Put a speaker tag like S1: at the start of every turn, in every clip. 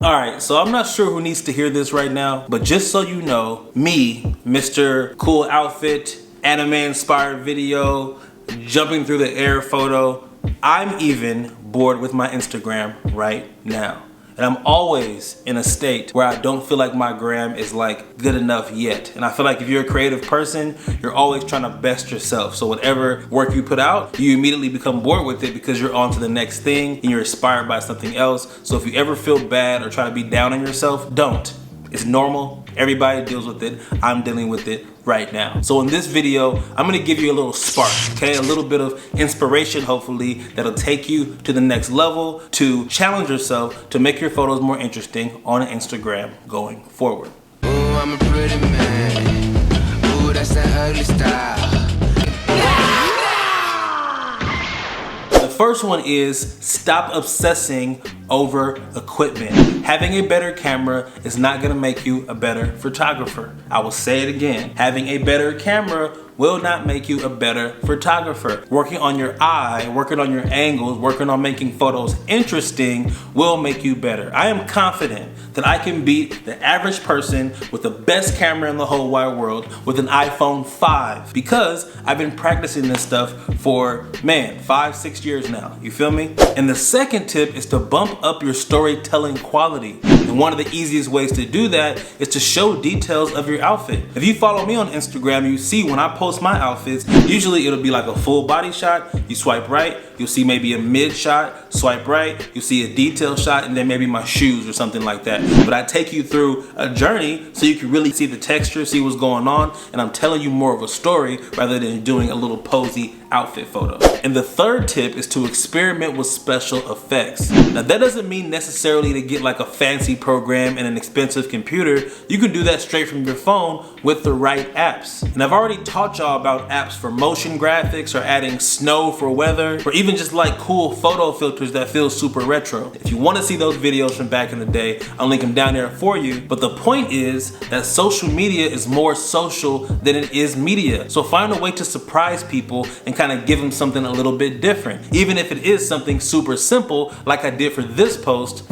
S1: Alright, so I'm not sure who needs to hear this right now, but just so you know, me, Mr. Cool Outfit, anime inspired video, jumping through the air photo, I'm even bored with my Instagram right now. And I'm always in a state where I don't feel like my gram is like good enough yet. And I feel like if you're a creative person, you're always trying to best yourself. So whatever work you put out, you immediately become bored with it because you're on to the next thing and you're inspired by something else. So if you ever feel bad or try to be down on yourself, don't. It's normal. Everybody deals with it. I'm dealing with it right now. So in this video, I'm gonna give you a little spark, okay? A little bit of inspiration, hopefully, that'll take you to the next level, to challenge yourself, to make your photos more interesting on Instagram going forward.
S2: Ooh, I'm a pretty man. Ooh, that's that ugly style.
S1: The first one is stop obsessing over equipment. Having a better camera is not gonna make you a better photographer. I will say it again. Having a better camera will not make you a better photographer. Working on your eye, working on your angles, working on making photos interesting will make you better. I am confident that I can beat the average person with the best camera in the whole wide world with an iPhone 5 because I've been practicing this stuff for, 5-6 years now. You feel me? And the second tip is to bump up your storytelling quality. And one of the easiest ways to do that is to show details of your outfit. If you follow me on Instagram, you see when I post my outfits, usually it'll be like a full body shot. You swipe right, you'll see maybe a mid shot, swipe right, you'll see a detail shot, and then maybe my shoes or something like that. But I take you through a journey so you can really see the texture, see what's going on, and I'm telling you more of a story rather than doing a little posy outfit photo. And the third tip is to experiment with special effects. Now that doesn't mean necessarily to get like a fancy program and an expensive computer. You can do that straight from your phone with the right apps. And I've already taught y'all about apps for motion graphics or adding snow for weather, or even just like cool photo filters that feel super retro. If you want to see those videos from back in the day, I'll link them down there for you. But the point is that social media is more social than it is media. So find a way to surprise people and kind of give them something a little bit different. Even if it is something super simple like I did for this post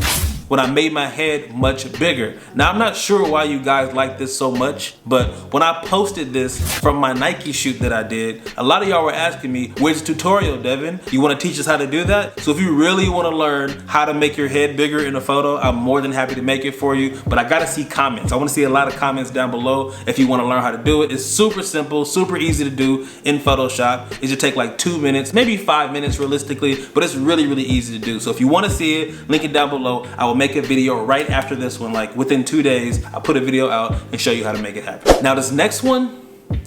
S1: when I made my head much bigger. Now I'm not sure why you guys like this so much, but when I posted this from my Nike shoot that I did, a lot of y'all were asking me, where's the tutorial, Devin? You wanna teach us how to do that? So if you really wanna learn how to make your head bigger in a photo, I'm more than happy to make it for you, but I gotta see comments. I wanna see a lot of comments down below if you wanna learn how to do it. It's super simple, super easy to do in Photoshop. It should take like 2 minutes, maybe 5 minutes realistically, but it's really, really easy to do. So if you wanna see it, link it down below. I will make a video right after this one, like within 2 days, I'll put a video out and show you how to make it happen. Now this next one,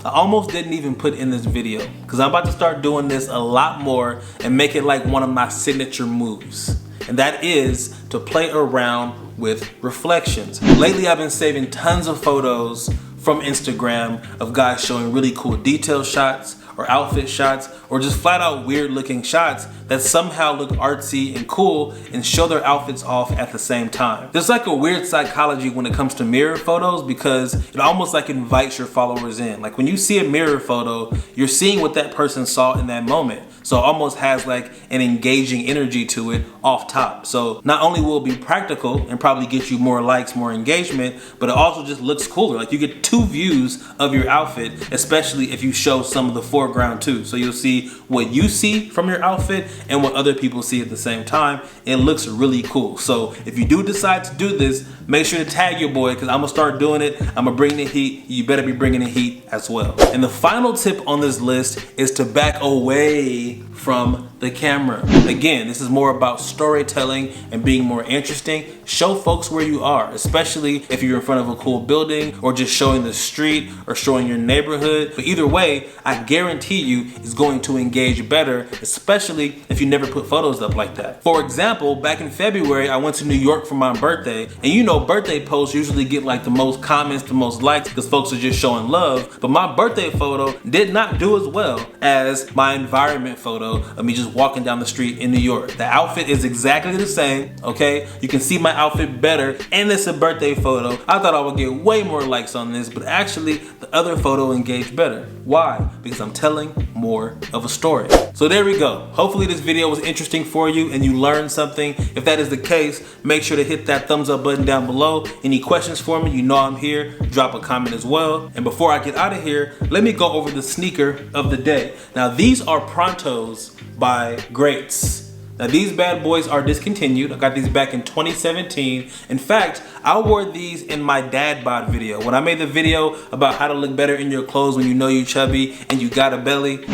S1: I almost didn't even put in this video because I'm about to start doing this a lot more and make it like one of my signature moves. And that is to play around with reflections. Lately I've been saving tons of photos from Instagram of guys showing really cool detail shots or outfit shots or just flat out weird looking shots that somehow look artsy and cool and show their outfits off at the same time. There's like a weird psychology when it comes to mirror photos because it almost like invites your followers in. Like when you see a mirror photo, you're seeing what that person saw in that moment. So it almost has like an engaging energy to it off top. So not only will it be practical and probably get you more likes, more engagement, but it also just looks cooler. Like you get 2 views of your outfit, especially if you show some of the foreground too. So you'll see what you see from your outfit and what other people see at the same time. It looks really cool. So if you do decide to do this, make sure to tag your boy because I'm gonna start doing it. I'm gonna bring the heat. You better be bringing the heat as well. And the final tip on this list is to back away from the camera. Again, this is more about storytelling and being more interesting. Show folks where you are, especially if you're in front of a cool building or just showing the street or showing your neighborhood. But either way, I guarantee you it's going to engage better, especially if you never put photos up like that. For example, back in February, I went to New York for my birthday, and you know birthday posts usually get like the most comments, the most likes because folks are just showing love. But my birthday photo did not do as well as my environment photo of me just walking down the street in New York. The outfit is exactly the same, okay? You can see my outfit better, and it's a birthday photo. I thought I would get way more likes on this, but actually the other photo engaged better. Why? Because I'm telling more of a story. So there we go. Hopefully this video was interesting for you and you learned something. If that is the case, make sure to hit that thumbs up button down below. Any questions for me, you know I'm here. Drop a comment as well. And before I get out of here, let me go over the sneaker of the day. Now these are Prontos by Greats. Now these bad boys are discontinued. I got these back in 2017. In fact, I wore these in my dad bod video. When I made the video about how to look better in your clothes when you know you're chubby and you got a belly.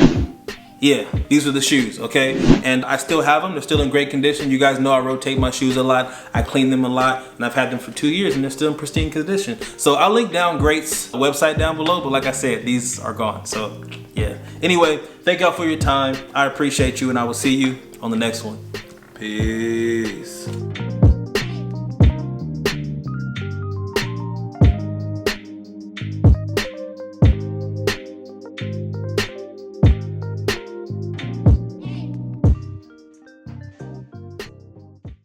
S1: Yeah, these are the shoes, okay? And I still have them. They're still in great condition. You guys know I rotate my shoes a lot. I clean them a lot, and I've had them for 2 years, and they're still in pristine condition. So I'll link down Great's website down below, but like I said, these are gone. So yeah. Anyway, thank y'all for your time. I appreciate you, and I will see you on the next one. Peace.